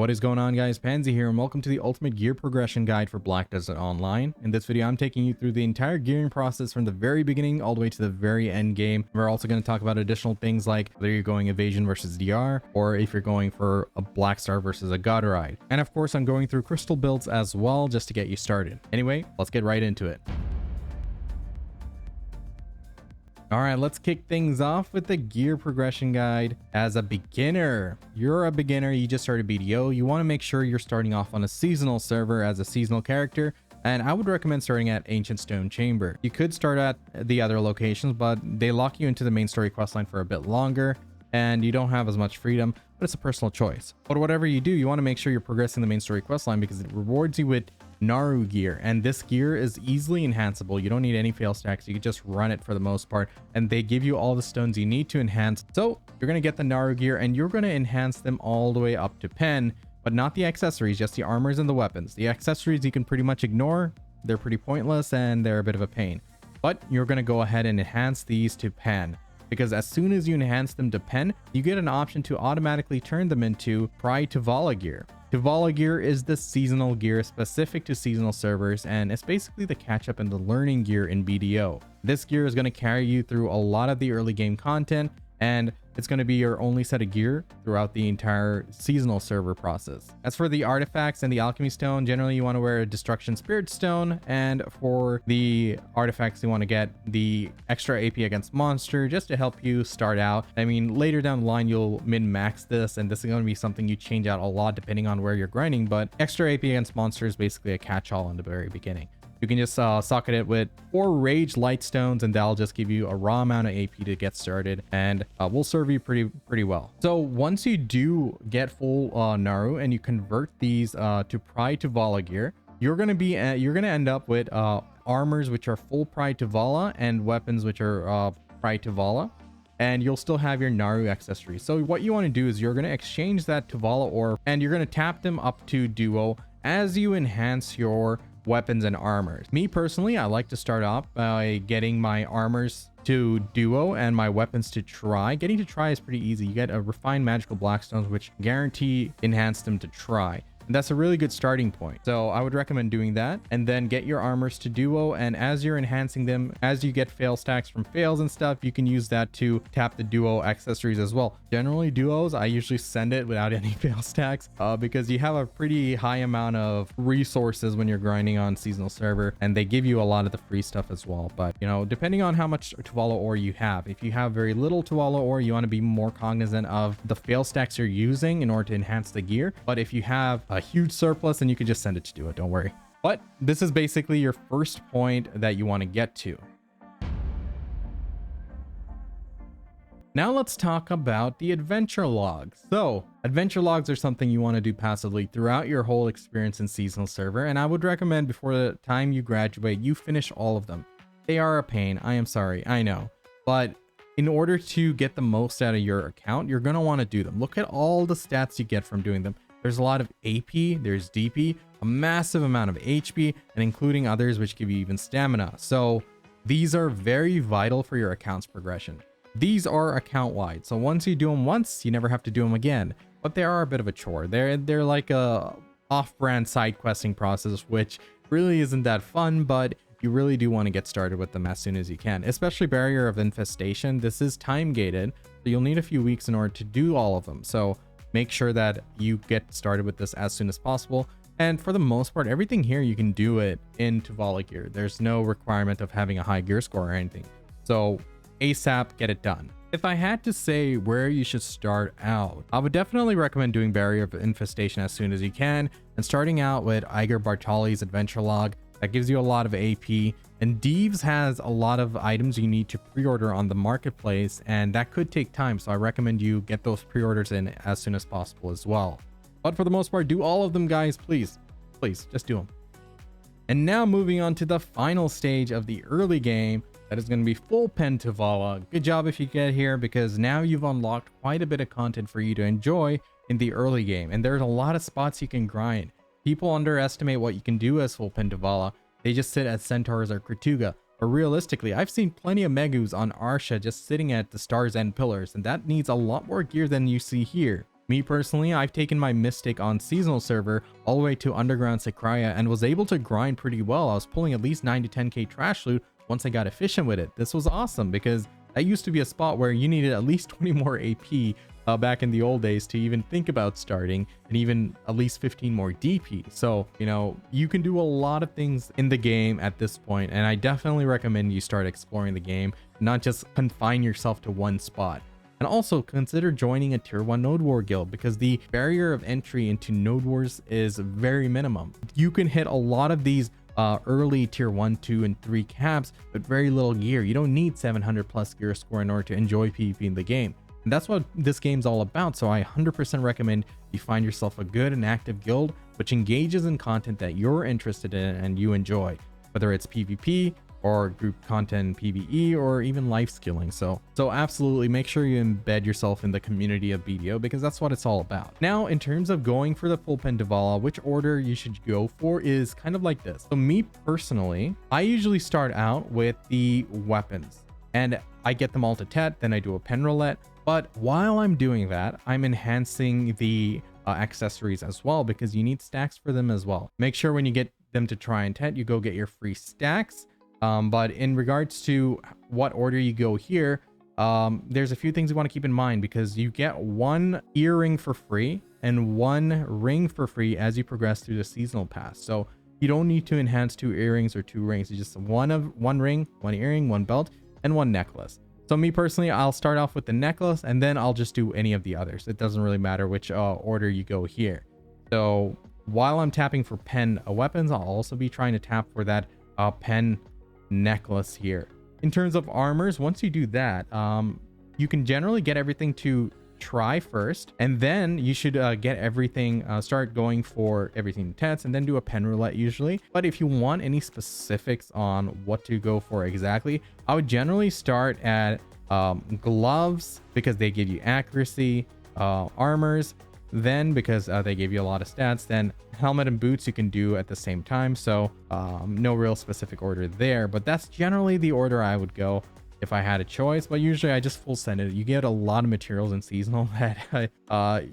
What is going on, guys? Pansy here, and welcome to the ultimate gear progression guide for Black Desert Online. In this video, I'm taking you through the entire gearing process from the very beginning all the way to the very end game. We're also going to talk about additional things like whether you're going Evasion versus DR, or if you're going for a Blackstar versus a Godr-Ayed. And of course, I'm going through crystal builds as well, just to get you started. Anyway, let's get right into it. All right, let's kick things off with the gear progression guide. As a beginner, you're a beginner, you just started BDO. You want to make sure you're starting off on a seasonal server as a seasonal character. And I would recommend starting at Ancient Stone Chamber. You could start at the other locations, but they lock you into the main story questline for a bit longer and you don't have as much freedom, but it's a personal choice. But whatever you do, you want to make sure you're progressing the main story questline because it rewards you with Naru gear, and this gear is easily enhanceable. You don't need any fail stacks. You can just run it for the most part, and they give you all the stones you need to enhance. So you're going to get the Naru gear and you're going to enhance them all the way up to pen, but not the accessories, just the armors and the weapons. The accessories you can pretty much ignore. They're pretty pointless and they're a bit of a pain, but you're going to go ahead and enhance these to pen, because as soon as you enhance them to pen, you get an option to automatically turn them into Tuvala gear. Tuvala gear is the seasonal gear specific to seasonal servers, and it's basically the catch-up and the learning gear in BDO. This gear is going to carry you through a lot of the early game content, and it's going to be your only set of gear throughout the entire seasonal server process. As for the artifacts and the alchemy stone, generally you want to wear a destruction spirit stone, and for the artifacts you want to get the extra AP against monster just to help you start out. I mean, later down the line you'll min-max this, and this is going to be something you change out a lot depending on where you're grinding, but extra AP against monster is basically a catch-all in the very beginning. You can just socket it with 4 rage light stones, and that'll just give you a raw amount of AP to get started, and will serve you pretty well. So once you do get full Naru and you convert these to Tuvala gear, you're gonna end up with armors which are full Tuvala and weapons which are Tuvala, and you'll still have your Naru accessories. So what you want to do is you're going to exchange that Tuvala orb and you're going to tap them up to duo as you enhance your weapons and armors. Me personally, I like to start off by getting my armors to duo and my weapons to try. Getting to try is pretty easy. You get a refined magical blackstones which guarantee enhance them to try. And that's a really good starting point. So I would recommend doing that, and then get your armors to duo, and as you're enhancing them, as you get fail stacks from fails and stuff, you can use that to tap the duo accessories as well. Generally duos, I usually send it without any fail stacks because you have a pretty high amount of resources when you're grinding on seasonal server, and they give you a lot of the free stuff as well. But you know, depending on how much Tuvala ore you have, if you have very little Tuvala ore, you want to be more cognizant of the fail stacks you're using in order to enhance the gear. But if you have a huge surplus, and you can just send it to do it, don't worry. But this is basically your first point that you want to get to. Now let's talk about the adventure logs. So adventure logs are something you want to do passively throughout your whole experience in seasonal server, and I would recommend before the time you graduate you finish all of them. They are a pain, I am sorry, I know, but in order to get the most out of your account, you're going to want to do them. Look at all the stats you get from doing them. There's a lot of AP, there's DP, a massive amount of HP, and including others which give you even stamina. So these are very vital for your account's progression. These are account wide, so once you do them once, you never have to do them again. But they are a bit of a chore. They're like a off-brand side questing process, which really isn't that fun, but you really do want to get started with them as soon as you can. Especially Barrier of Infestation. This is time gated, so you'll need a few weeks in order to do all of them. So make sure that you get started with this as soon as possible. And for the most part, everything here you can do it in Tuvala gear. There's no requirement of having a high gear score or anything. So ASAP, get it done. If I had to say where you should start out, I would definitely recommend doing Barrier of Infestation as soon as you can, and starting out with Iger Bartoli's adventure log. That gives you a lot of AP, and Deeves has a lot of items you need to pre-order on the marketplace, and that could take time, so I recommend you get those pre-orders in as soon as possible as well. But for the most part, do all of them, guys. Please just do them. And now moving on to the final stage of the early game, that is going to be full pen Tuvala. Good job if you get here, because now you've unlocked quite a bit of content for you to enjoy in the early game, and there's a lot of spots you can grind. People underestimate what you can do as full pen Tuvala. They just sit as Centaurs or Kratuga. But realistically, I've seen plenty of Megus on Arsha just sitting at the Star's End pillars, and that needs a lot more gear than you see here. Me personally, I've taken my Mystic on seasonal server all the way to Underground Sakraya and was able to grind pretty well. I was pulling at least 9 to 10k trash loot once I got efficient with it. This was awesome because that used to be a spot where you needed at least 20 more AP back in the old days to even think about starting, and even at least 15 more DP. So, you know, you can do a lot of things in the game at this point, and I definitely recommend you start exploring the game, not just confine yourself to one spot. And also consider joining a tier 1 node war guild, because the barrier of entry into node wars is very minimum. You can hit a lot of these early tier 1, 2, and 3 caps with very little gear. You don't need 700 plus gear score in order to enjoy PvP in the game. And that's what this game's all about. So I 100% recommend you find yourself a good and active guild which engages in content that you're interested in and you enjoy, whether it's PvP or group content, PvE, or even life skilling. So absolutely make sure you embed yourself in the community of BDO, because that's what it's all about. Now, in terms of going for the full pen Tuvala, which order you should go for is kind of like this. So me personally, I usually start out with the weapons and I get them all to Tet, then I do a pen roulette. But while I'm doing that, I'm enhancing the accessories as well, because you need stacks for them as well. Make sure when you get them to try and Tet, you go get your free stacks. But in regards to what order you go here, there's a few things you want to keep in mind, because you get 1 earring for free and 1 ring for free as you progress through the seasonal pass. So you don't need to enhance 2 earrings or 2 rings. It's just one ring, 1 earring, 1 belt, and 1 necklace. So me personally, I'll start off with the necklace and then I'll just do any of the others. It doesn't really matter which order you go here. So while I'm tapping for pen weapons, I'll also be trying to tap for that pen necklace here. In terms of armors, once you do that, you can generally get everything to try first, and then you should get everything, start going for everything Tets, and then do a pen roulette usually. But if you want any specifics on what to go for exactly, I would generally start at gloves, because they give you accuracy, armors, then because they give you a lot of stats, then helmet and boots you can do at the same time. So no real specific order there, but that's generally the order I would go if I had a choice. But usually I just full send it. You get a lot of materials in seasonal that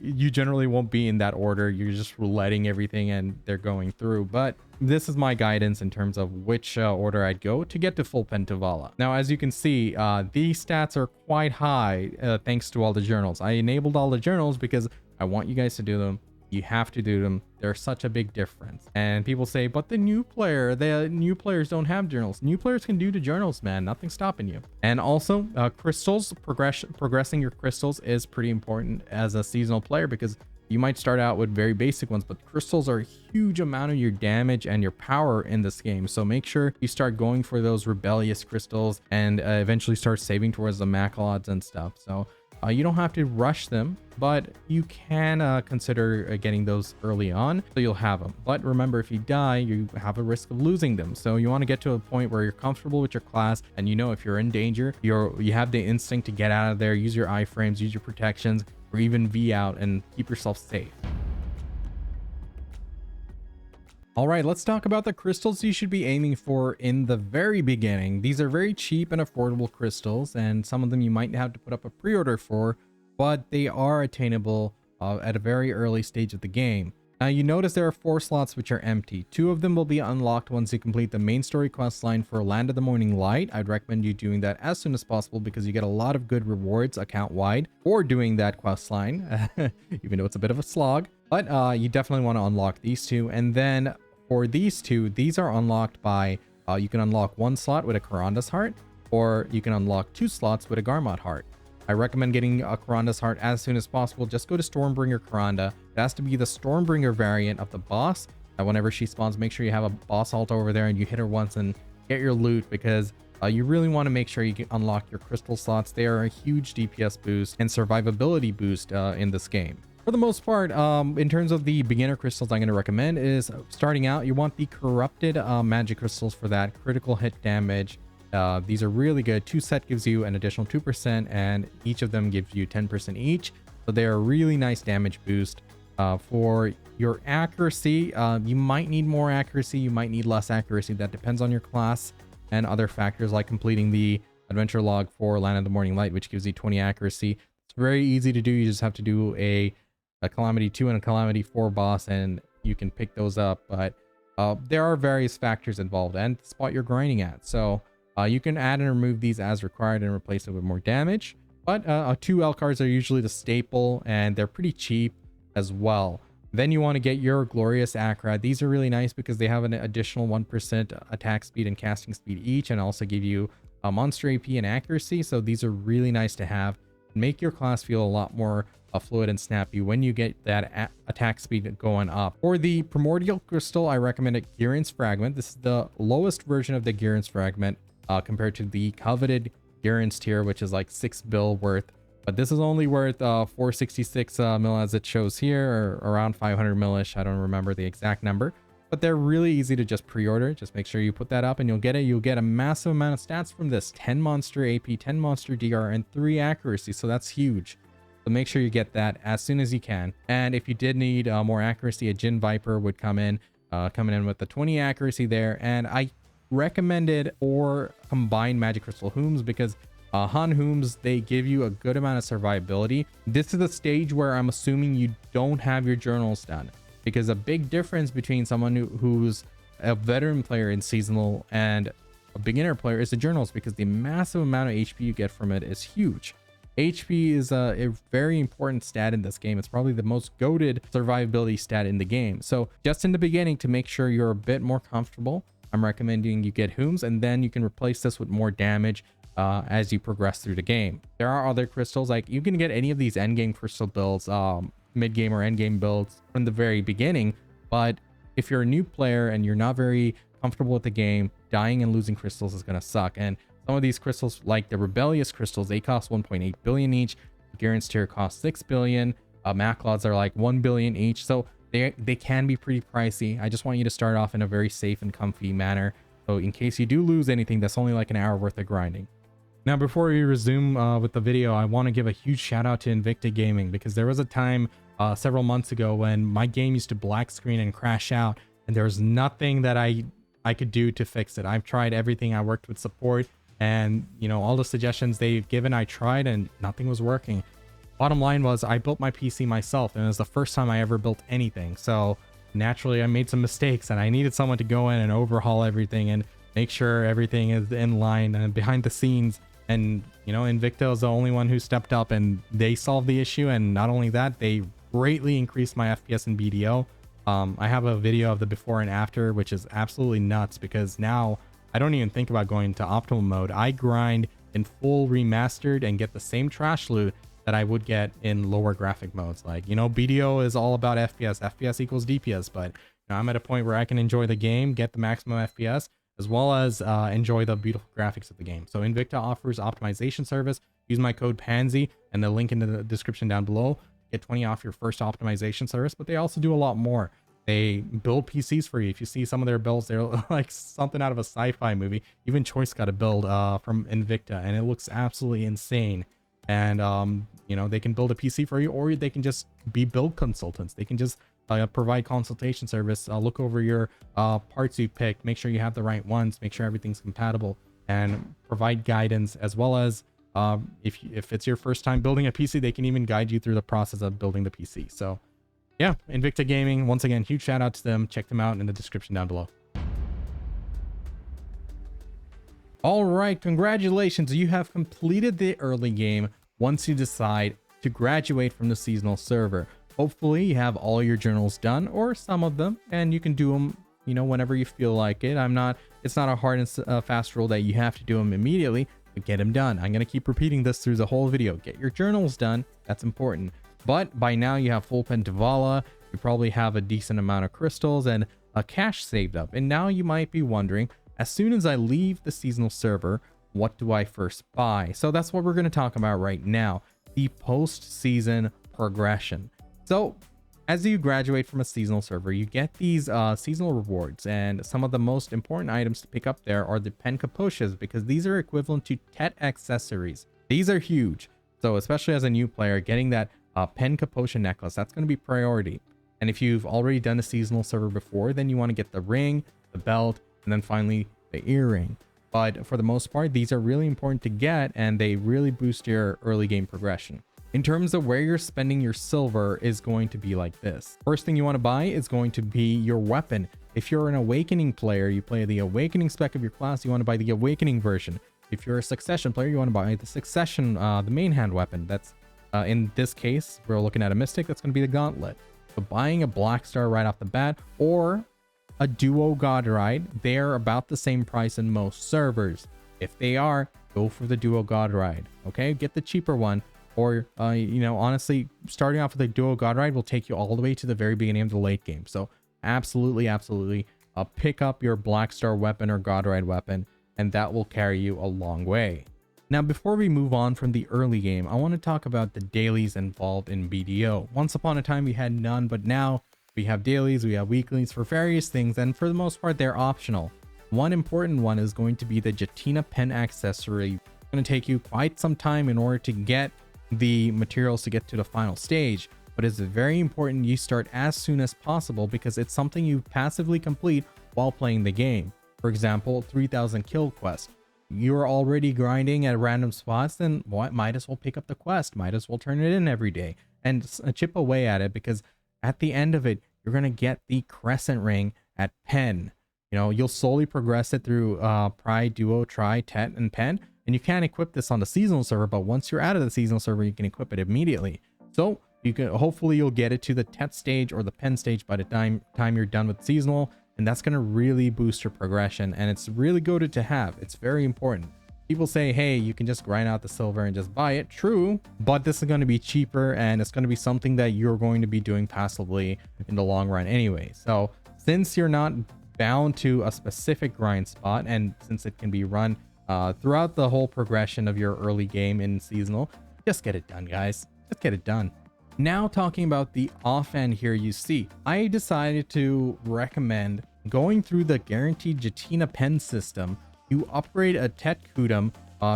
you generally won't be in that order. You're just rouletting everything and they're going through. But this is my guidance in terms of which order I'd go to get to full pen Tuvala. Now, as you can see, these stats are quite high thanks to all the journals. I enabled all the journals because I want you guys to do them. You have to do them. They're such a big difference. And people say, but the new players don't have journals. New players can do the journals, man. Nothing's stopping you. And also, crystals, progressing your crystals is pretty important as a seasonal player, because you might start out with very basic ones, but crystals are a huge amount of your damage and your power in this game. So make sure you start going for those rebellious crystals and eventually start saving towards the Macalods and stuff. So you don't have to rush them, but you can consider getting those early on, so you'll have them. But remember, if you die, you have a risk of losing them. So you want to get to a point where you're comfortable with your class, and you know if you're in danger, you have the instinct to get out of there, use your iframes, use your protections, or even V out and keep yourself safe. All right, let's talk about the crystals you should be aiming for in the very beginning. These are very cheap and affordable crystals, and some of them you might have to put up a pre-order for, but they are attainable at a very early stage of the game. Now, you notice there are 4 slots which are empty. 2 of them will be unlocked once you complete the main story quest line for Land of the Morning Light. I'd recommend you doing that as soon as possible, because you get a lot of good rewards account-wide for doing that quest line, even though it's a bit of a slog. But you definitely want to unlock these 2. And then for these 2, these are unlocked by, you can unlock 1 slot with a Karanda's Heart, or you can unlock 2 slots with a Garmot Heart. I recommend getting a Karanda's Heart as soon as possible. Just go to Stormbringer Karanda. It has to be the Stormbringer variant of the boss. Whenever she spawns, make sure you have a boss ult over there and you hit her once and get your loot, because you really want to make sure you can unlock your crystal slots. They are a huge DPS boost and survivability boost in this game. For the most part, in terms of the beginner crystals I'm going to recommend is, starting out, you want the corrupted magic crystals for that critical hit damage. These are really good. 2 set gives you an additional 2%, and each of them gives you 10% each. So they're a really nice damage boost. For your accuracy, you might need more accuracy, you might need less accuracy. That depends on your class and other factors, like completing the adventure log for Land of the Morning Light, which gives you 20 accuracy. It's very easy to do. You just have to do a a Calamity 2 and a Calamity 4 boss, and you can pick those up. But there are various factors involved and the spot you're grinding at. So you can add and remove these as required and replace it with more damage. But 2 L cards are usually the staple, and they're pretty cheap as well. Then you want to get your Glorious Acrad. These are really nice because they have an additional 1% attack speed and casting speed each, and also give you monster AP and accuracy. So these are really nice to have. Make your class feel a lot more fluid and snappy when you get that attack speed going up. For the Primordial Crystal, I recommend a Gearin's Fragment. This is the lowest version of the Gearin's Fragment compared to the coveted Gearin's tier, which is like 6 bill worth. But this is only worth 466 mil as it shows here, or around 500 millish. I don't remember the exact number, but they're really easy to just pre-order. Just make sure you put that up and you'll get it. You'll get a massive amount of stats from this: 10 monster AP, 10 monster DR, and 3 accuracy. So that's huge. So make sure you get that as soon as you can. And if you did need more accuracy, a Jin Viper would come in with the 20 accuracy there. And I recommended or combined Magic Crystal Hooms because Han Hooms, they give you a good amount of survivability. This is the stage where I'm assuming you don't have your journals done, because a big difference between someone who's a veteran player in seasonal and a beginner player is the journals, because the massive amount of HP you get from it is huge. HP is a very important stat in this game. It's probably the most goated survivability stat in the game. So just in the beginning, to make sure you're a bit more comfortable, I'm recommending you get Hooms, and then you can replace this with more damage as you progress through the game. There are other crystals, like you can get any of these endgame crystal builds, mid-game or endgame builds from the very beginning. But if you're a new player and you're not very comfortable with the game, dying and losing crystals is going to suck. And some of these crystals, like the Rebellious crystals, they cost 1.8 billion each. Gearin's tier costs 6 billion. Maclods are like 1 billion each. So they can be pretty pricey. I just want you to start off in a very safe and comfy manner, so in case you do lose anything, that's only like an hour worth of grinding. Now, before we resume with the video, I want to give a huge shout out to Invicta Gaming, because there was a time several months ago when my game used to black screen and crash out, and there was nothing that I could do to fix it. I've tried everything. I worked with support, and you know, all the suggestions they've given, I tried, and nothing was working. Bottom line was, I built my PC myself, and it was the first time I ever built anything. So naturally, I made some mistakes, and I needed someone to go in and overhaul everything and make sure everything is in line and behind the scenes. And you know, Invicta is the only one who stepped up, and they solved the issue. And not only that, they greatly increased my FPS in BDO. I have a video of the before and after, which is absolutely nuts, because now I don't even think about going to optimal mode. I grind in full remastered and get the same trash loot that I would get in lower graphic modes. Like, you know, BDO is all about FPS equals DPS, but you know, I'm at a point where I can enjoy the game, get the maximum FPS, as well as enjoy the beautiful graphics of the game. So Invicta offers optimization service. Use my code Pansy and the link in the description down below. Get 20 off your first optimization service, but they also do a lot more. They build PCs for you. If you see some of their builds, they're like something out of a sci-fi movie. Even Choice got a build from Invicta, and it looks absolutely insane. And you know, they can build a PC for you, or they can just be build consultants. They can just provide consultation service, look over your parts you picked, make sure you have the right ones, make sure everything's compatible, and provide guidance. As well as if it's your first time building a PC, they can even guide you through the process of building the PC. So yeah, Invicta Gaming, once again, huge shout out to them. Check them out in the description down below. All right, congratulations, you have completed the early game once you decide to graduate from the seasonal server. Hopefully you have all your journals done, or some of them, and you can do them, you know, whenever you feel like it. It's not a hard and fast rule that you have to do them immediately, but get them done. I'm going to keep repeating this through the whole video. Get your journals done. That's important. But by now you have full pen Tuvala. You probably have a decent amount of crystals and a cash saved up. And now you might be wondering, as soon as I leave the seasonal server, what do I first buy? So that's what we're going to talk about right now, the post-season progression. So as you graduate from a seasonal server, you get these seasonal rewards, and some of the most important items to pick up there are the pen capoches, because these are equivalent to TET accessories. These are huge. So especially as a new player, getting that pen capoche necklace, that's going to be priority. And if you've already done a seasonal server before, then you want to get the ring, the belt, and then finally the earring. But for the most part, these are really important to get, and they really boost your early game progression. In terms of where you're spending your silver is going to be like this. First thing you want to buy is going to be your weapon. If you're an awakening player, you play the awakening spec of your class, you want to buy the awakening version. If you're a succession player, you want to buy the succession, the main hand weapon. That's in this case, we're looking at a mystic, that's going to be the gauntlet. So buying a Blackstar right off the bat or a duo Godr-Ayed, they're about the same price in most servers. If they are, go for the duo Godr-Ayed. Okay, get the cheaper one. Or, you know, honestly, starting off with a duo Godr-Ayed will take you all the way to the very beginning of the late game. So absolutely, absolutely pick up your Blackstar weapon or Godr-Ayed weapon, and that will carry you a long way. Now, before we move on from the early game, I want to talk about the dailies involved in BDO. Once upon a time, we had none, but now we have dailies, we have weeklies for various things, and for the most part, they're optional. One important one is going to be the Jatina pen accessory. It's going to take you quite some time in order to get the materials to get to the final stage, but it's very important you start as soon as possible because it's something you passively complete while playing the game. For example, 3000 kill quest. You're already grinding at random spots, then might as well pick up the quest, might as well turn it in every day and chip away at it, because at the end of it, you're going to get the crescent ring at pen. You know, you'll slowly progress it through Pride, Duo, Tri, Tet, and Pen. And you can't equip this on the seasonal server, but once you're out of the seasonal server, you can equip it immediately. So you can hopefully you'll get it to the Tet stage or the Pen stage by the time you're done with seasonal, and that's going to really boost your progression. And it's really good to have. It's very important. People say, hey, you can just grind out the silver and just buy it. True, but this is going to be cheaper, and it's going to be something that you're going to be doing passively in the long run anyway. So since you're not bound to a specific grind spot, and since it can be run throughout the whole progression of your early game in seasonal, just get it done, guys. Just get it done. Now, talking about the off end here, you see, I decided to recommend going through the guaranteed Jatina pen system. You upgrade a Tet Kudum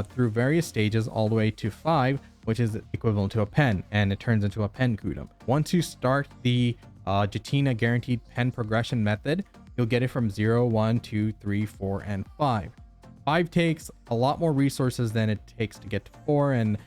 through various stages all the way to 5, which is equivalent to a pen, and it turns into a pen Kudum. Once you start the Jatina guaranteed pen progression method, you'll get it from 0, 1, 2, 3, 4, and 5. 5 takes a lot more resources than it takes to get to 4, and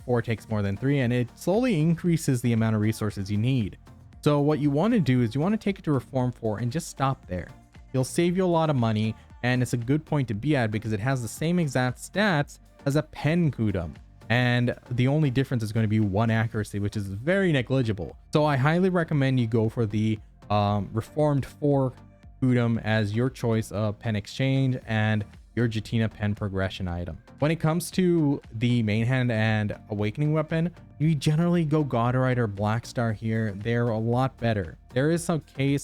4 takes more than 3, and it slowly increases the amount of resources you need. So what you want to do is you want to take it to Reform 4 and just stop there. It'll save you a lot of money, and it's a good point to be at because it has the same exact stats as a pen Kudum. And the only difference is going to be 1 accuracy, which is very negligible. So I highly recommend you go for the Reformed 4 Kudum as your choice of pen exchange and your Jatina pen progression item. When it comes to the main hand and awakening weapon, you generally go Godr-Ayed or Blackstar here. They're a lot better. There is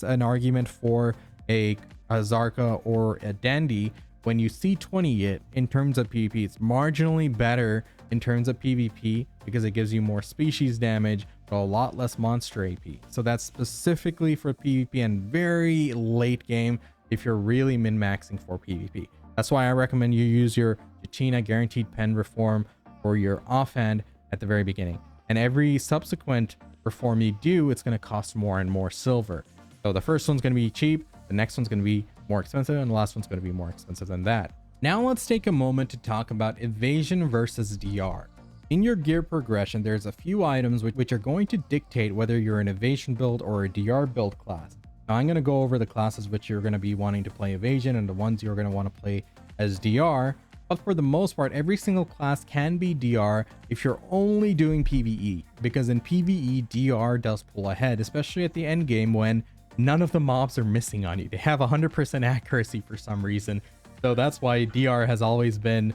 an argument for a Zarka or a Dandy. When you see 20 it in terms of PvP, it's marginally better in terms of PvP because it gives you more species damage, but a lot less monster AP. So that's specifically for PvP and very late game if you're really min-maxing for PvP. That's why I recommend you use your Jatina guaranteed pen reform for your offhand at the very beginning. And every subsequent reform you do, it's going to cost more and more silver. So the first one's going to be cheap, the next one's going to be more expensive, and the last one's going to be more expensive than that. Now let's take a moment to talk about evasion versus DR. In your gear progression, there's a few items which are going to dictate whether you're an evasion build or a DR build class. Now I'm going to go over the classes which you're going to be wanting to play evasion and the ones you're going to want to play as DR. But for the most part, every single class can be DR if you're only doing PvE, because in PvE, DR does pull ahead, especially at the end game when none of the mobs are missing on you. They have 100% accuracy for some reason. So that's why DR has always been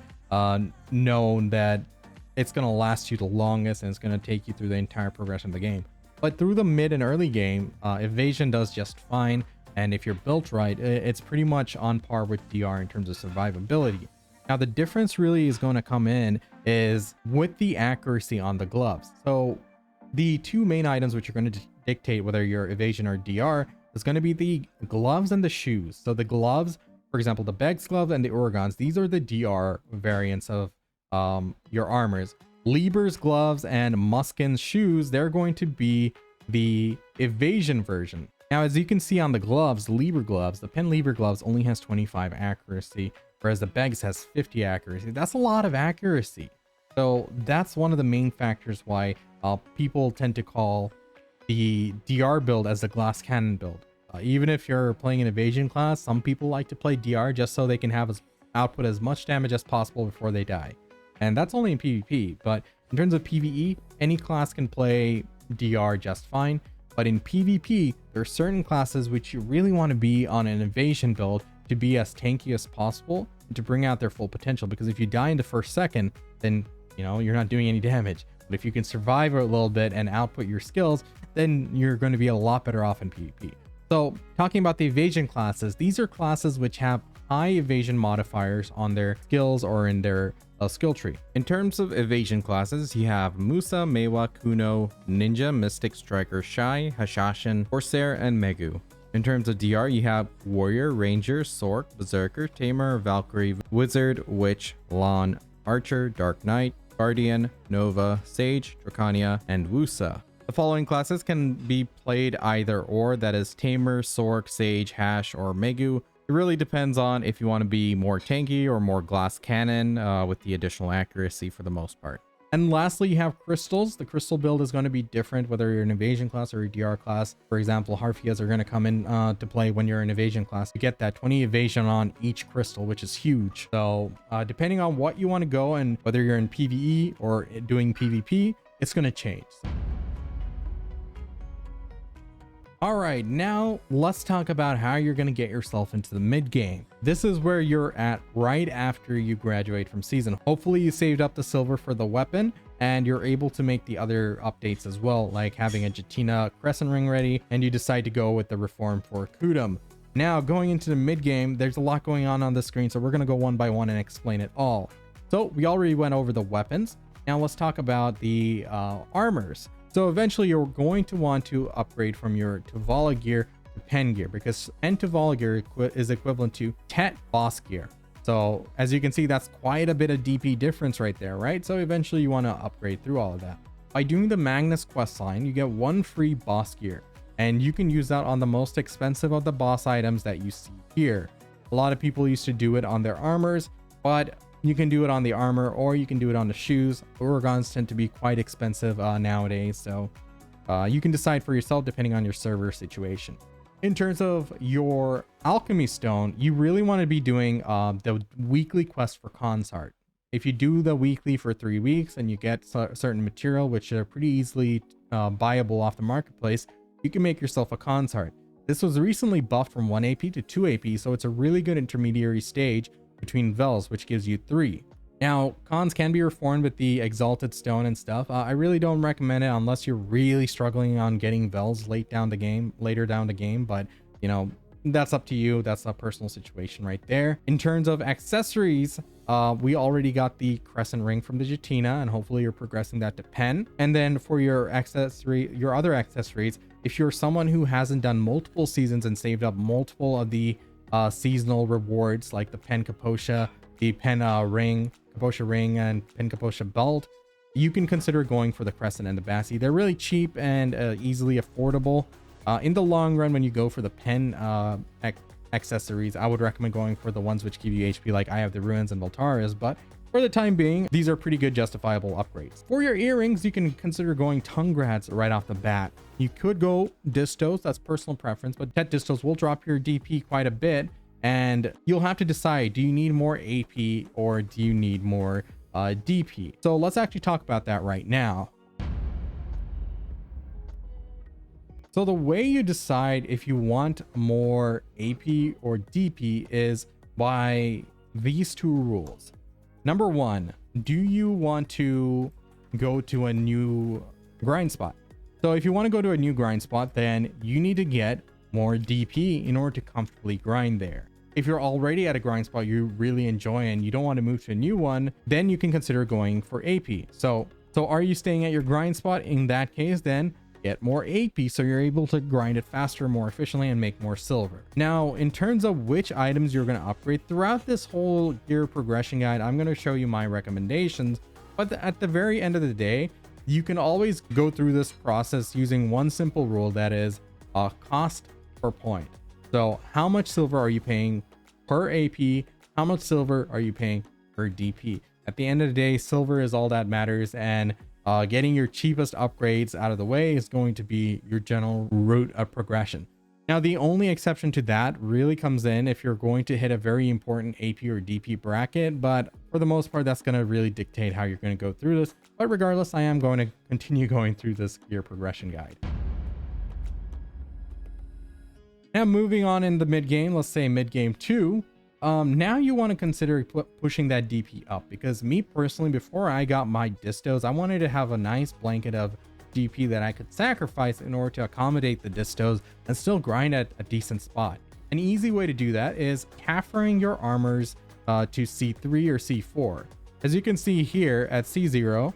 known that it's going to last you the longest and it's going to take you through the entire progression of the game. But through the mid and early game, evasion does just fine. And if you're built right, it's pretty much on par with DR in terms of survivability. Now, the difference really is going to come in is with the accuracy on the gloves. So the two main items which are going to dictate whether you're evasion or DR is going to be the gloves and the shoes. So the gloves, for example, the Beg's gloves and the Orgons, these are the DR variants of your armors. Lieber's gloves and Muskin's shoes, they're going to be the evasion version. Now, as you can see on the gloves, Lieber gloves, the Pen Lieber gloves only has 25 accuracy, whereas the Beg's has 50 accuracy. That's a lot of accuracy. So that's one of the main factors why people tend to call the DR build as the glass cannon build. Even if you're playing an evasion class, some people like to play DR just so they can have output as much damage as possible before they die. And that's only in PvP, but in terms of PvE, any class can play DR just fine. But in PvP, there are certain classes which you really want to be on an evasion build to be as tanky as possible and to bring out their full potential. Because if you die in the first second, then you're not doing any damage. But if you can survive a little bit and output your skills, then you're going to be a lot better off in PvP. So talking about the evasion classes, these are classes which have high evasion modifiers on their skills or in their skill tree. In terms of evasion classes, you have Musa, Meiwa, Kuno, Ninja, Mystic, Striker, Shai, Hashashin, Corsair, and Megu. In terms of DR, you have Warrior, Ranger, Sork, Berserker, Tamer, Valkyrie, Wizard, Witch, Lan, Archer, Dark Knight, Guardian, Nova, Sage, Dracania, and Wusa. The following classes can be played either or, that is Tamer, Sork, Sage, Hash, or Megu. It really depends on if you want to be more tanky or more glass cannon with the additional accuracy for the most part. And lastly, you have crystals. The crystal build is going to be different whether you're an evasion class or a DR class. For example, Harfias are going to come in to play when you're an evasion class. You get that 20 evasion on each crystal, which is huge. So depending on what you want to go and whether you're in PvE or doing PvP, it's going to change. All right, now let's talk about how you're going to get yourself into the mid game. This is where you're at right after you graduate from season. Hopefully you saved up the silver for the weapon and you're able to make the other updates as well, like having a Jatina Crescent Ring ready, and you decide to go with the reform for Kudum. Now going into the mid game, there's a lot going on the screen, so we're going to go one by one and explain it all. So we already went over the weapons. Now let's talk about the armors. So eventually you're going to want to upgrade from your Tuvala gear to Pen gear, because Pen Tuvala gear is equivalent to Tet boss gear. So as you can see, that's quite a bit of DP difference right there, right? So eventually you want to upgrade through all of that. By doing the Magnus quest line, you get one free boss gear, and you can use that on the most expensive of the boss items that you see here. A lot of people used to do it on their armors, but you can do it on the armor or you can do it on the shoes. Orgons tend to be quite expensive nowadays, so you can decide for yourself depending on your server situation. In terms of your alchemy stone, you really want to be doing the weekly quest for Khan's Heart. If you do the weekly for 3 weeks and you get certain material, which are pretty easily buyable off the marketplace, you can make yourself a Khan's Heart. This was recently buffed from 1 AP to 2 AP, so it's a really good intermediary stage between Vels, which gives you 3. Now, Khans can be reformed with the Exalted Stone and stuff. I really don't recommend it unless you're really struggling on getting Vels later down the game, but that's up to you. That's a personal situation right there. In terms of accessories, we already got the Crescent Ring from the Jatina, and hopefully you're progressing that to Pen. And then for your other accessories, if you're someone who hasn't done multiple seasons and saved up multiple of the seasonal rewards like the Pen Kaposha, the Pen Kaposha Ring, and Pen Kaposha Belt, you can consider going for the Crescent and the Bassi. They're really cheap and easily affordable. In the long run, when you go for the Pen accessories, I would recommend going for the ones which give you HP, like I have the Ruins and Voltarias, but for the time being, these are pretty good justifiable upgrades. For your earrings, you can consider going Tungrads right off the bat. You could go Distos, that's personal preference, but Tet Distos will drop your DP quite a bit, and you'll have to decide, do you need more AP or do you need more DP? So let's actually talk about that right now. So the way you decide if you want more AP or DP is by these 2 rules. Number 1, do you want to go to a new grind spot? So if you want to go to a new grind spot, then you need to get more DP in order to comfortably grind there. If you're already at a grind spot you really enjoy and you don't want to move to a new one, then you can consider going for AP. So are you staying at your grind spot? In that case, then get more AP so you're able to grind it faster, more efficiently, and make more silver. Now, in terms of which items you're going to upgrade throughout this whole gear progression guide, I'm going to show you my recommendations. But at the very end of the day, you can always go through this process using one simple rule, that is cost per point. So how much silver are you paying per AP? How much silver are you paying per DP? At the end of the day, silver is all that matters, and getting your cheapest upgrades out of the way is going to be your general route of progression. Now, the only exception to that really comes in if you're going to hit a very important AP or DP bracket, but for the most part, that's going to really dictate how you're going to go through this. But regardless, I am going to continue going through this gear progression guide. Now, moving on in the mid game, let's say mid game 2. Now you want to consider pushing that DP up, because me personally, before I got my distos, I wanted to have a nice blanket of DP that I could sacrifice in order to accommodate the distos and still grind at a decent spot. An easy way to do that is caffering your armors to C3 or C4. As you can see here at C0,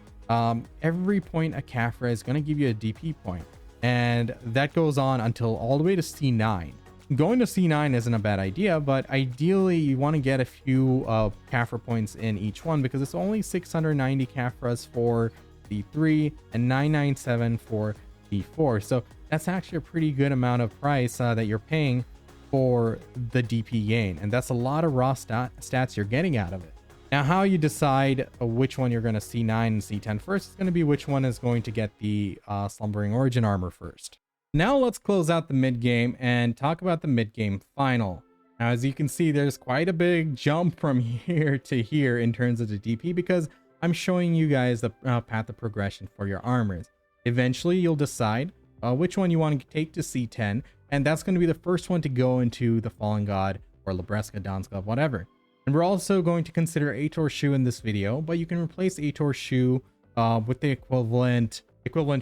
every point a caffra is going to give you a DP point, and that goes on until all the way to C9. Going to C9 isn't a bad idea, but ideally you want to get a few caffra points in each one, because it's only 690 caffras for D3 and 997 for D4. So that's actually a pretty good amount of price that you're paying for the DP gain, and that's a lot of raw stats you're getting out of it. Now, how you decide which one you're going to C9 and C10 first is going to be which one is going to get the Slumbering Origin armor first. Now let's close out the mid game and talk about the mid game final. Now, as you can see, there's quite a big jump from here to here in terms of the DP, because I'm showing you guys the path of progression for your armors. Eventually, you'll decide which one you want to take to C10, and that's going to be the first one to go into the Fallen God or Libresca, Dawn's Glove, whatever. And we're also going to consider Ator Shoe in this video, but you can replace Ator Shoe with the equivalent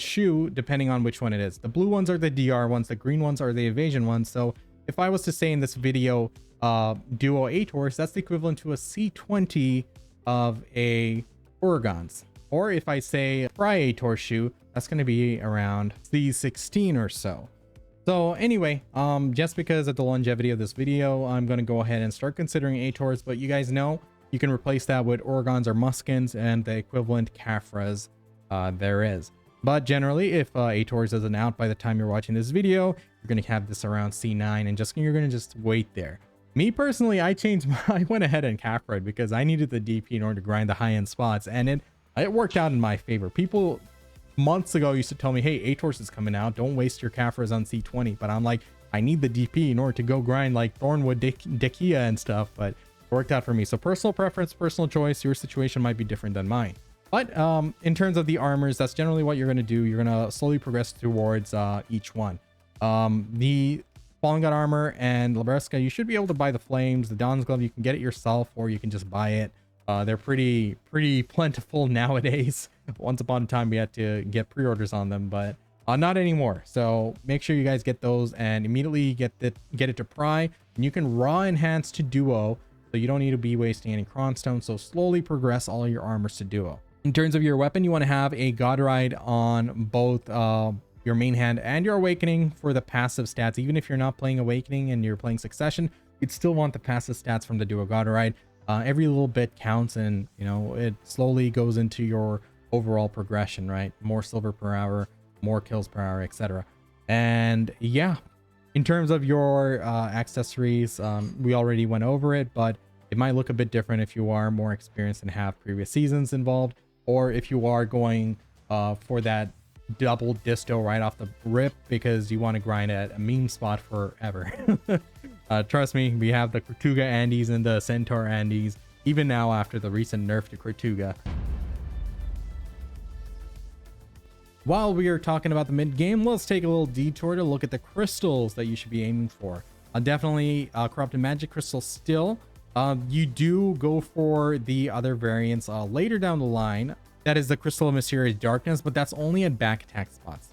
shoe depending on which one it is. The blue ones are the DR ones, the green ones are the Evasion ones. So if I was to say in this video duo Ators, that's the equivalent to a C20 of a Oregons. Or if I say Tri-Ator shoe, that's going to be around C16 or so. So anyway, just because of the longevity of this video, I'm going to go ahead and start considering Ators, but you guys know you can replace that with Oregons or Muskins and the equivalent Caffras there is. But generally, if Ators isn't out by the time you're watching this video, you're going to have this around C9, and you're going to just wait there. Me personally, I went ahead and Caffra'd because I needed the DP in order to grind the high-end spots, and it worked out in my favor. People months ago used to tell me, hey, Ators is coming out, don't waste your Caffras on C20, but I'm like, I need the DP in order to go grind like Thornwood, Dekia and stuff, but it worked out for me. So personal preference, personal choice, your situation might be different than mine. But in terms of the armors, that's generally what you're going to do. You're going to slowly progress towards each one. The Fallen God armor and Libresca, you should be able to buy the flames. The Dawn's Glove, you can get it yourself or you can just buy it. They're pretty plentiful nowadays. Once upon a time we had to get pre-orders on them, but not anymore. So make sure you guys get those and immediately get it to Pry, and you can raw enhance to Duo, so you don't need to be wasting any Cronstone. So slowly progress all your armors to Duo. In terms of your weapon, you want to have a Godr-Ayed on both your main hand and your Awakening for the passive stats. Even if you're not playing Awakening and you're playing Succession, you'd still want the passive stats from the Duo Godr-Ayed. Every little bit counts, and you know, it slowly goes into your overall progression, right? More silver per hour, more kills per hour, etc. And yeah, in terms of your accessories, we already went over it, but it might look a bit different if you are more experienced and have previous seasons involved, or if you are going for that double disto right off the rip because you want to grind at a meme spot forever. Trust me, we have the Kratuga Andes and the Centaur Andes even now after the recent nerf to Kratuga. While we are talking about the mid game, let's take a little detour to look at the crystals that you should be aiming for. Definitely Corrupted Magic Crystal still. You do go for the other variants later down the line. That is the Crystal of Mysterious Darkness, but that's only at back attack spots.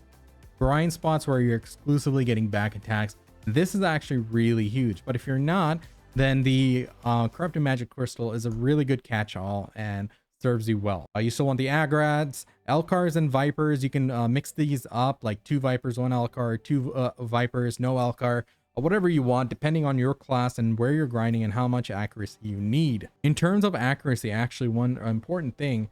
Grind spots where you're exclusively getting back attacks, this is actually really huge. But if you're not, then the Corrupted Magic Crystal is a really good catch-all and serves you well. You still want the Agrads, Elcars, and Vipers. You can mix these up, like 2 Vipers, 1 Elcar, 2 Vipers, no Elcar, whatever you want, depending on your class and where you're grinding and how much accuracy you need. In terms of accuracy, actually, one important thing,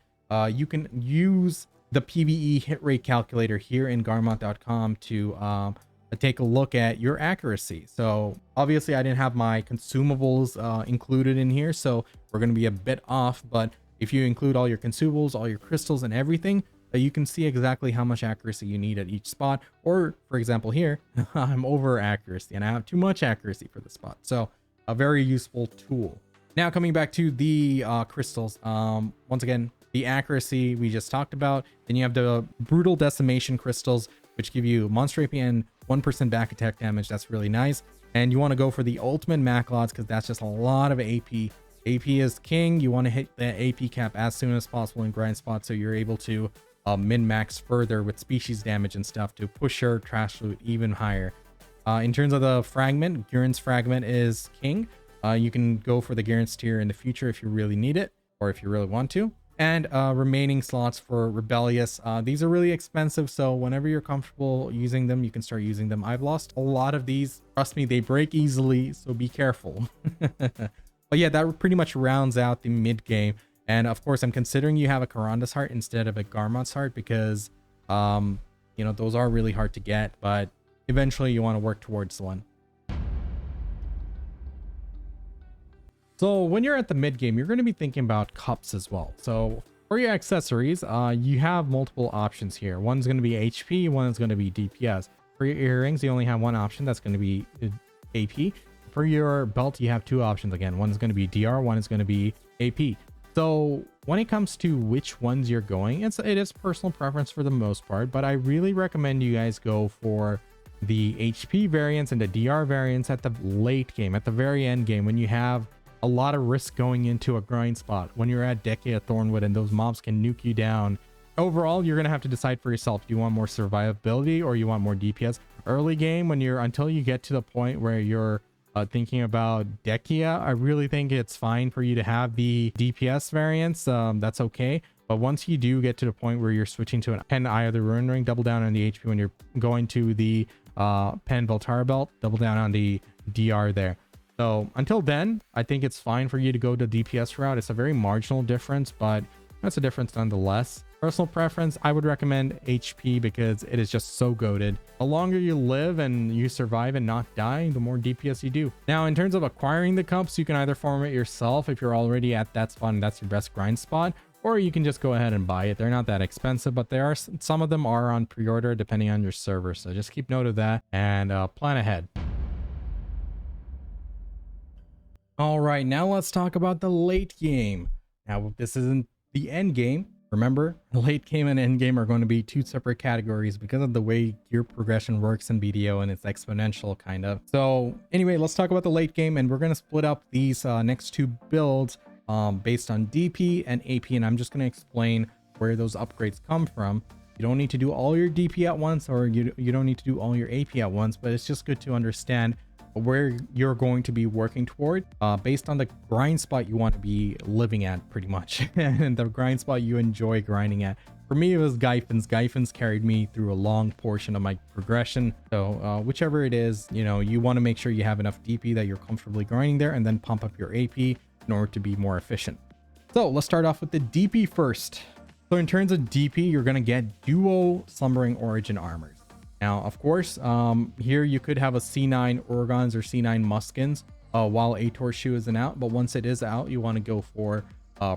you can use the PvE hit rate calculator here in Garmont.com to take a look at your accuracy. So obviously I didn't have my consumables included in here, so we're going to be a bit off, but if you include all your consumables, all your crystals and everything, you can see exactly how much accuracy you need at each spot. Or for example here, I'm over accuracy and I have too much accuracy for the spot. So a very useful tool. Now coming back to the crystals, once again, the accuracy we just talked about. Then you have the brutal decimation crystals, which give you monster AP and 1% back attack damage. That's really nice. And you want to go for the ultimate Maclots because that's just a lot of AP. AP is king. You want to hit the AP cap as soon as possible in grind spots so you're able to min-max further with species damage and stuff to push your trash loot even higher. In terms of the fragment, Gurren's fragment is king. You can go for the Gurren's tier in the future if you really need it or if you really want to. And remaining slots for rebellious. These are really expensive, so whenever you're comfortable using them, you can start using them. I've lost a lot of these. Trust me, they break easily, so be careful. But yeah, that pretty much rounds out the mid game. And of course, I'm considering you have a Karanda's heart instead of a Garmot's heart because, you know, those are really hard to get, but eventually you want to work towards one. So when you're at the mid game, you're going to be thinking about cups as well. So for your accessories, you have multiple options here. One's going to be HP, one is going to be DPS. For your earrings, you only have one option. That's going to be AP. For your belt, you have two options again. One is going to be DR, one is going to be AP. So when it comes to which ones you're going, it is personal preference for the most part, but I really recommend you guys go for the HP variants and the DR variants at the late game, at the very end game, when you have a lot of risk going into a grind spot. When you're at Decade Thornwood and those mobs can nuke you down. Overall, you're going to have to decide for yourself. Do you want more survivability or you want more DPS? Early game, until you get to the point where you're thinking about Dekia, I really think it's fine for you to have the DPS variants. That's okay. But once you do get to the point where you're switching to an Pen Eye of the Ruin Ring, double down on the HP. When you're going to the Pen Voltara belt, double down on the DR there. So until then, I think it's fine for you to go the DPS route. It's a very marginal difference, but that's a difference nonetheless. Personal preference, I would recommend HP because it is just so goated. The longer you live and you survive and not die, the more DPS you do. Now, in terms of acquiring the cups, you can either farm it yourself if you're already at that spot and that's your best grind spot, or you can just go ahead and buy it. They're not that expensive, but there are some of them are on pre-order depending on your server. So just keep note of that and plan ahead. All right, now let's talk about the late game. Now, this isn't the end game. Remember, late game and end game are going to be two separate categories because of the way gear progression works in BDO, and it's exponential kind of. So anyway, let's talk about the late game, and we're going to split up these next two builds based on DP and AP, and I'm just going to explain where those upgrades come from. You don't need to do all your DP at once, or you don't need to do all your AP at once, but it's just good to understand where you're going to be working toward based on the grind spot you want to be living at pretty much and the grind spot you enjoy grinding at. For me, it was Gyphins. Gyphins carried me through a long portion of my progression. So whichever it is, you know, you want to make sure you have enough DP that you're comfortably grinding there and then pump up your AP in order to be more efficient. So let's start off with the DP first. So in terms of DP, you're going to get duo Slumbering Origin armors. Now, of course, here you could have a C9 Orgons or C9 Muskins while Ator Shoe isn't out. But once it is out, you want to go for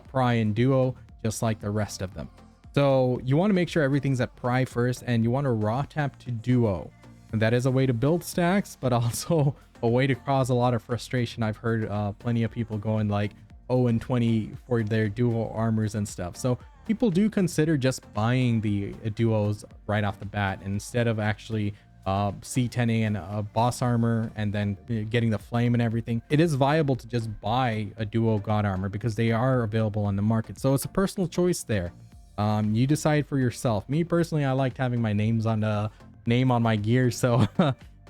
Pry and Duo, just like the rest of them. So you want to make sure everything's at Pry first, and you want to raw tap to Duo. And that is a way to build stacks, but also a way to cause a lot of frustration. I've heard plenty of people going like 0 and 20 for their Duo armors and stuff. So people do consider just buying the duos right off the bat instead of actually C10A and a boss armor and then getting the flame and everything. It is viable to just buy a duo god armor because they are available on the market. So it's a personal choice there. You decide for yourself. Me personally, I liked having my names on the name on my gear. So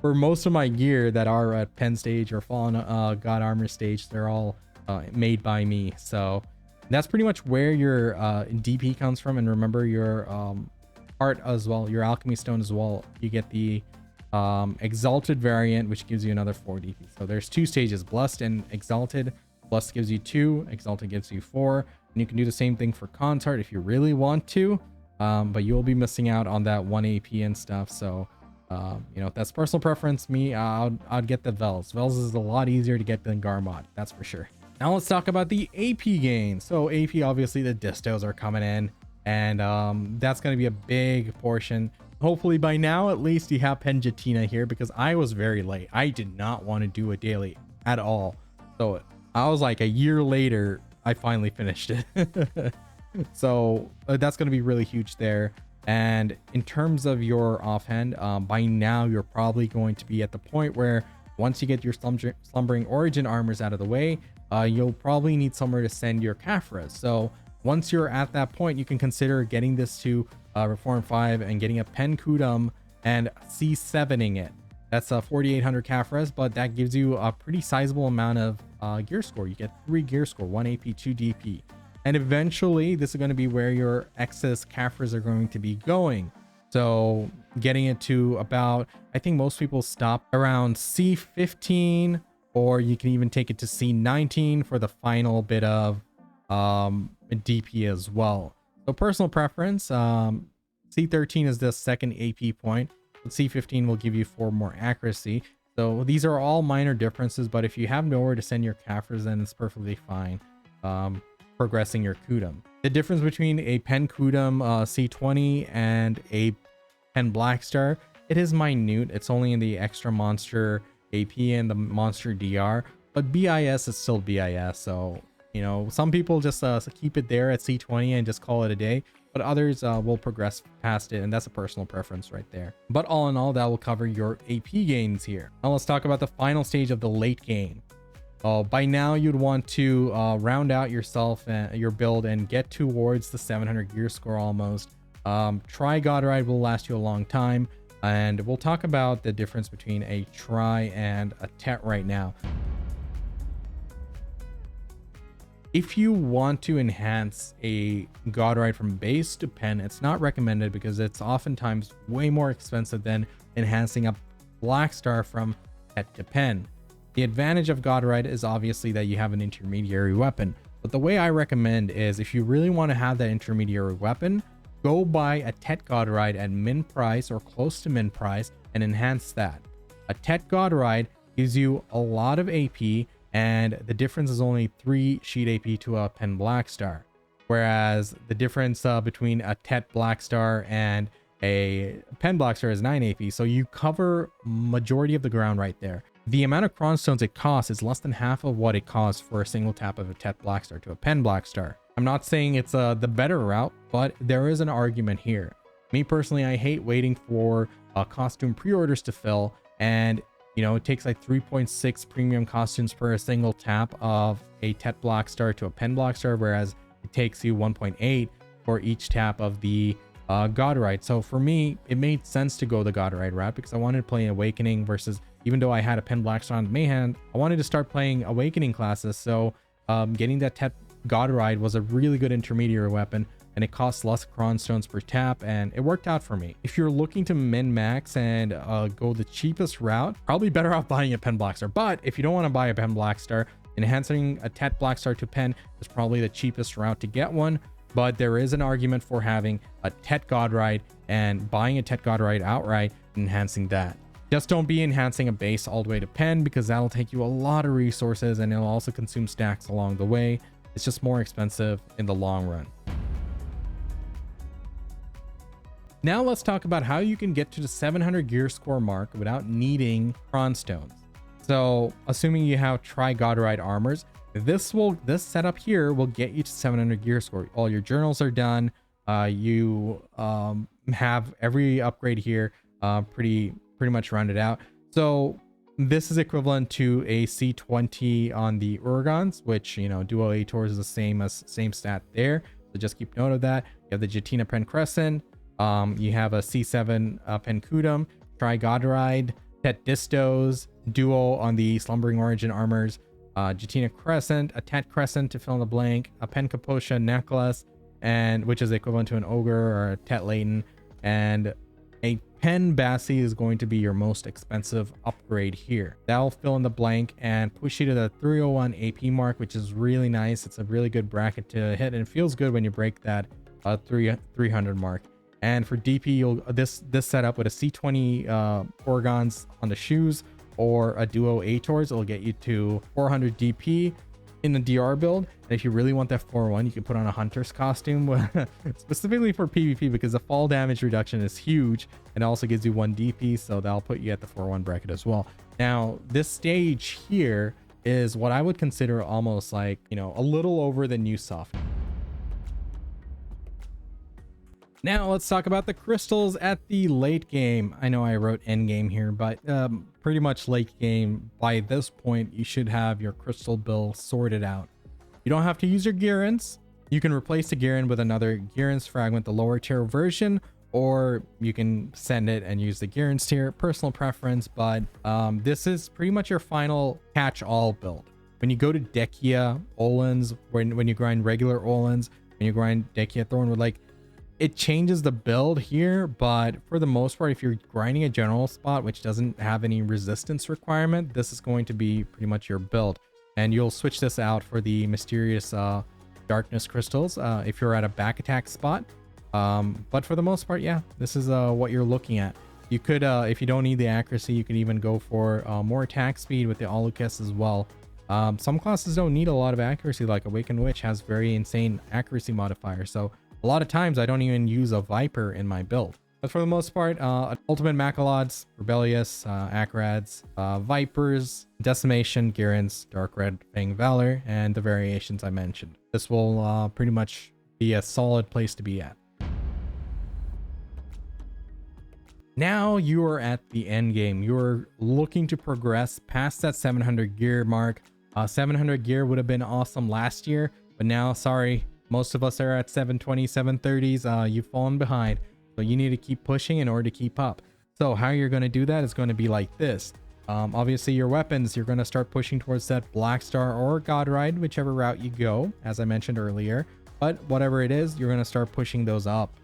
for most of my gear that are at Pen stage or Fallen God armor stage, they're all made by me. So that's pretty much where your DP comes from. And remember your art as well, your alchemy stone as well. You get the exalted variant, which gives you another 4 DP. So there's two stages, blessed and exalted. Blessed gives you 2, exalted gives you 4. And you can do the same thing for Khan's heart if you really want to, but you'll be missing out on that 1 AP and stuff. So you know, that's personal preference. Me, I'd get the Vels. Vels is a lot easier to get than Garmot, that's for sure. Now let's talk about the AP gain. So AP, obviously the distos are coming in, and that's going to be a big portion. Hopefully by now at least you have Penjatina here, because I was very late. I did not want to do a daily at all. So I was like a year later, I finally finished it. So that's going to be really huge there. And in terms of your offhand, by now you're probably going to be at the point where once you get your slumbering origin armors out of the way, you'll probably need somewhere to send your Kafras. So once you're at that point, you can consider getting this to Reform 5 and getting a Pen Kudum and C7ing it. That's a 4,800 Kafras, but that gives you a pretty sizable amount of gear score. You get 3 gear score, 1 AP, 2 DP. And eventually this is going to be where your excess Kafras are going to be going. So getting it to about, I think most people stop around C15, or you can even take it to C19 for the final bit of DP as well. So personal preference, C13 is the second AP point, but C15 will give you 4 more accuracy. So these are all minor differences, but if you have nowhere to send your Kafras, then it's perfectly fine progressing your Kudum. The difference between a Pen Kudum C20 and a Pen Blackstar, it is minute. It's only in the extra monster AP and the monster DR, but BIS is still BIS. So, you know, some people just keep it there at C20 and just call it a day, but others will progress past it, and that's a personal preference right there. But all in all, that will cover your AP gains here. Now let's talk about the final stage of the late game. By now you'd want to round out yourself and your build and get towards the 700 gear score almost. Try Godr-Ayed will last you a long time, and we'll talk about the difference between a try and a tet right now. If you want to enhance a Godr-Ayed from base to pen, it's not recommended because it's oftentimes way more expensive than enhancing a Blackstar from tet to pen. The advantage of Godr-Ayed is obviously that you have an intermediary weapon, but the way I recommend is if you really want to have that intermediary weapon, go buy a tet Godr-Ayed at min price or close to min price and enhance that. A tet Godr-Ayed gives you a lot of AP, and the difference is only 3 sheet AP to a Pen Blackstar, whereas the difference between a tet Blackstar and a Pen Blackstar is 9 AP, so you cover majority of the ground right there. The amount of Cron Stones it costs is less than half of what it costs for a single tap of a tet Blackstar to a Pen Blackstar. I'm not saying it's the better route, but there is an argument here. Me personally, I hate waiting for costume pre-orders to fill, and you know, it takes like 3.6 premium costumes per a single tap of a tet Blackstar to a Pen Blackstar, whereas it takes you 1.8 for each tap of the Godr-Ayed. So for me, it made sense to go the Godr-Ayed route because I wanted to play Awakening versus, even though I had a Pen Blackstar on my hand, I wanted to start playing Awakening classes. So getting that tet Godr-Ayed was a really good intermediary weapon, and it costs less Cron Stones per tap, and it worked out for me. If you're looking to min-max and go the cheapest route, probably better off buying a Pen Blackstar. But if you don't want to buy a Pen Blackstar, enhancing a tet Blackstar to pen is probably the cheapest route to get one. But there is an argument for having a tet Godr-Ayed and buying a tet Godr-Ayed outright and enhancing that. Just don't be enhancing a base all the way to pen, because that'll take you a lot of resources and it'll also consume stacks along the way. It's just more expensive in the long run. Now let's talk about how you can get to the 700 gear score mark without needing Cron Stones. So assuming you have Try Godr-Ayed armors, this setup here will get you to 700 gear score. All your journals are done. You have every upgrade here pretty much rounded out. So this is equivalent to a C20 on the Urgons, which, you know, Duo A Tours is the same stat there. So just keep note of that. You have the Jatina Pen Crescent. You have a C7 Pen Kudum, Try Godr-Ayed, Tet Distos, Duo on the Slumbering Origin armors, Jatina Crescent, a Tet Crescent to fill in the blank, a Pen Capotia necklace, and which is equivalent to an Ogre or a Tet Layton, and a Pen Bassy is going to be your most expensive upgrade here. That'll fill in the blank and push you to the 301 AP mark, which is really nice. It's a really good bracket to hit, and it feels good when you break that 300 mark. And for DP, you'll this setup with a C20 Orgons on the shoes or a Duo A Tours, it'll get you to 400 DP. in the DR build. And if you really want that 4-1, you can put on a hunter's costume specifically for PvP, because the fall damage reduction is huge and it also gives you 1 DP, so that'll put you at the 4-1 bracket as well. Now this stage here is what I would consider almost like, you know, a little over the new soft. Now let's talk about the crystals at the late game. I know I wrote end game here, but pretty much late game. By this point, you should have your crystal bill sorted out. You don't have to use your Gearins. You can replace the Gearin with another Gearins fragment, the lower tier version, or you can send it and use the Gearins tier, personal preference. But this is pretty much your final catch-all build. When you go to Dekia Olins, when you grind regular Olins, when you grind Dekia Thornwood, like, it changes the build here, but for the most part, if you're grinding a general spot which doesn't have any resistance requirement, this is going to be pretty much your build. And you'll switch this out for the mysterious darkness crystals if you're at a back attack spot. But for the most part, yeah, this is what you're looking at. You could, if you don't need the accuracy, you could even go for more attack speed with the Alucas as well. Some classes don't need a lot of accuracy, like Awakened Witch has very insane accuracy modifier, so a lot of times I don't even use a Viper in my build. But for the most part, Ultimate Macalods, Rebellious, Acrads, Vipers, Decimation, Gearins, Dark Red, Fang Valor, and the variations I mentioned. This will pretty much be a solid place to be at. Now you are at the end game. You're looking to progress past that 700 gear mark. 700 gear would have been awesome last year, but now, sorry, most of us are at 720, 730s. You've fallen behind, so you need to keep pushing in order to keep up. So how you're going to do that is going to be like this. Obviously your weapons, you're going to start pushing towards that Blackstar or Godr-Ayed, whichever route you go, as I mentioned earlier. But whatever it is, you're going to start pushing those up.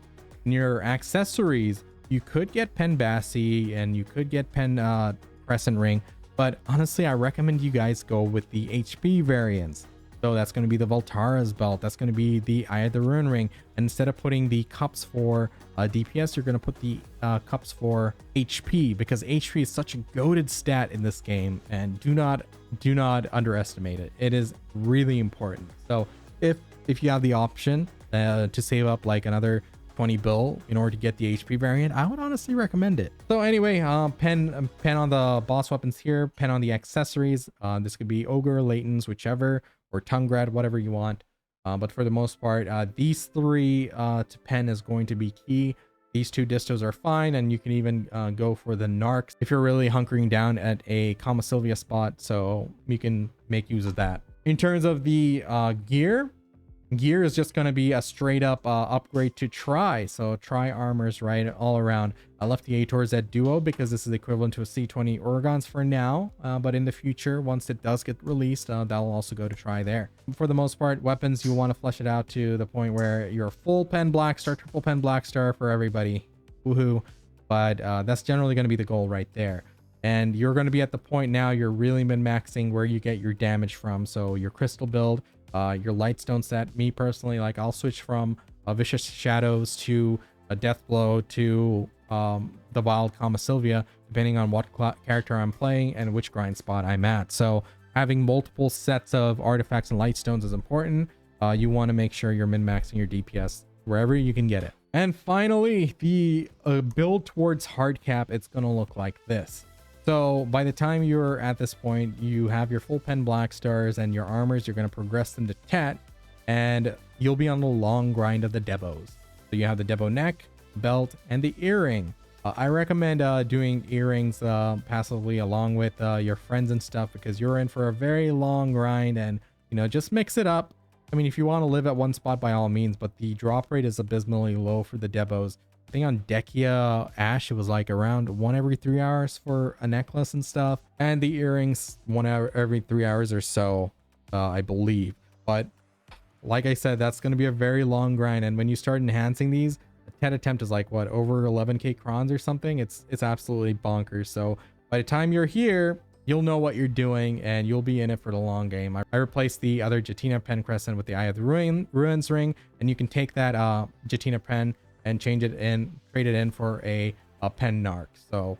In your accessories, you could get Pen Pansy and you could get Pen Crescent Ring, but honestly, I recommend you guys go with the HP variants. So that's going to be the Voltara's belt. That's going to be the Eye of the Rune Ring. And instead of putting the cups for DPS, you're going to put the cups for HP, because HP is such a goated stat in this game, and do not underestimate it. It is really important. So if you have the option to save up like another 20 bill in order to get the HP variant, I would honestly recommend it. So anyway, pen on the boss weapons here, pen on the accessories. This could be Ogre, Latents, whichever, or Tungrad, whatever you want. But for the most part, these three to pen is going to be key. These two distos are fine, and you can even go for the Narcs if you're really hunkering down at a Kama Sylvia spot, so you can make use of that. In terms of the gear is just going to be a straight up upgrade to Tri. So Tri armors, right, all around. I left the Aetors at Duo because this is equivalent to a C20 Orgons for now, but in the future, once it does get released, that'll also go to Tri there. For the most part, weapons, you want to flesh it out to the point where you're full pen Blackstar, triple pen Blackstar for everybody. Woohoo. But that's generally going to be the goal right there. And you're going to be at the point now you're really min-maxing where you get your damage from. So your crystal build, your Lightstone set. Me personally, like, I'll switch from Vicious Shadows to a Death Blow to the Wild Kama Sylvia, depending on what character I'm playing and which grind spot I'm at. So having multiple sets of artifacts and Lightstones is important. You want to make sure you're min-maxing your DPS wherever you can get it. And finally, the build towards hard cap, it's going to look like this. So by the time you're at this point, you have your full pen Blackstars and your armors. You're going to progress them to Tat, and you'll be on the long grind of the Debos. So you have the Debo neck, belt, and the earring. I recommend doing earrings passively along with your friends and stuff, because you're in for a very long grind, and, you know, just mix it up. I mean, if you want to live at one spot, by all means, but the drop rate is abysmally low for the Debos. I think on Dekia Ash, it was like around 1 every 3 hours for a necklace and stuff. And the earrings, 1 hour every 3 hours or so, I believe. But like I said, that's going to be a very long grind. And when you start enhancing these, the TED attempt is like, what, over 11k crons or something? It's absolutely bonkers. So by the time you're here, you'll know what you're doing and you'll be in it for the long game. I replaced the other Jatina Pen Crescent with the Eye of the Ruins Ring, and you can take that Jatina Pen and change it in, trade it in for a Pen Narc. So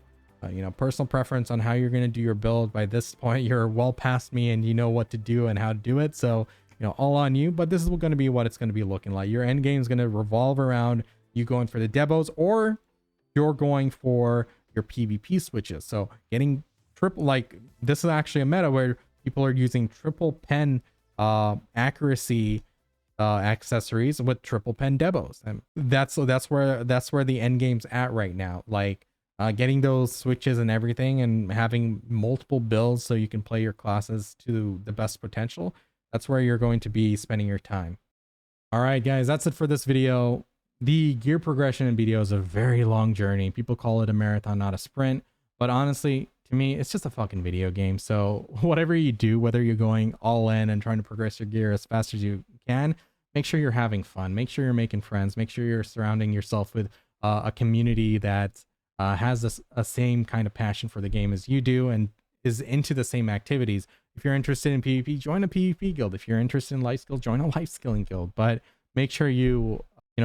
You know, personal preference on how you're going to do your build. By this point, you're well past me and you know what to do and how to do it. So, you know, all on you, but this is going to be what it's going to be looking like. Your end game is going to revolve around you going for the debos, or you're going for your PvP switches. So getting triple, like this is actually a meta where people are using triple pen accuracy accessories with triple pen debos, and that's where the end game's at right now. Like getting those switches and everything and having multiple builds so you can play your classes to the best potential. That's where you're going to be spending your time. All right, guys, that's it for this video. The gear progression in BDO is a very long journey. People call it a marathon, not a sprint. But honestly, to me, it's just a fucking video game. So whatever you do, whether you're going all in and trying to progress your gear as fast as you can, make sure you're having fun. Make sure you're making friends. Make sure you're surrounding yourself with a community that has a same kind of passion for the game as you do and is into the same activities. If you're interested in PvP, join a PvP guild. If you're interested in life skills, join a life skilling guild. But make sure you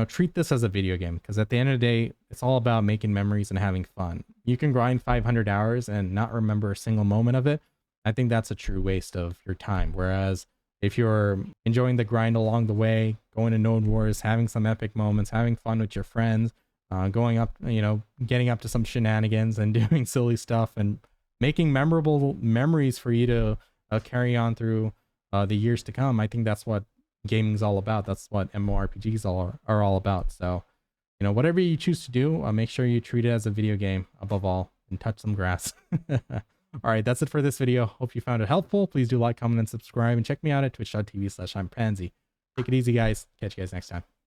treat this as a video game, because at the end of the day, it's all about making memories and having fun. You can grind 500 hours and not remember a single moment of it. I think that's a true waste of your time. Whereas if you're enjoying the grind along the way, going to node wars, having some epic moments, having fun with your friends, going up, getting up to some shenanigans and doing silly stuff and making memorable memories for you to carry on through the years to come. I think that's what gaming is all about. That's what MMORPGs are all about. So, whatever you choose to do, make sure you treat it as a video game above all and touch some grass. All right, that's it for this video. Hope you found it helpful. Please do like, comment, and subscribe, and check me out at twitch.tv/I'mPansy. Take it easy, guys. Catch you guys next time.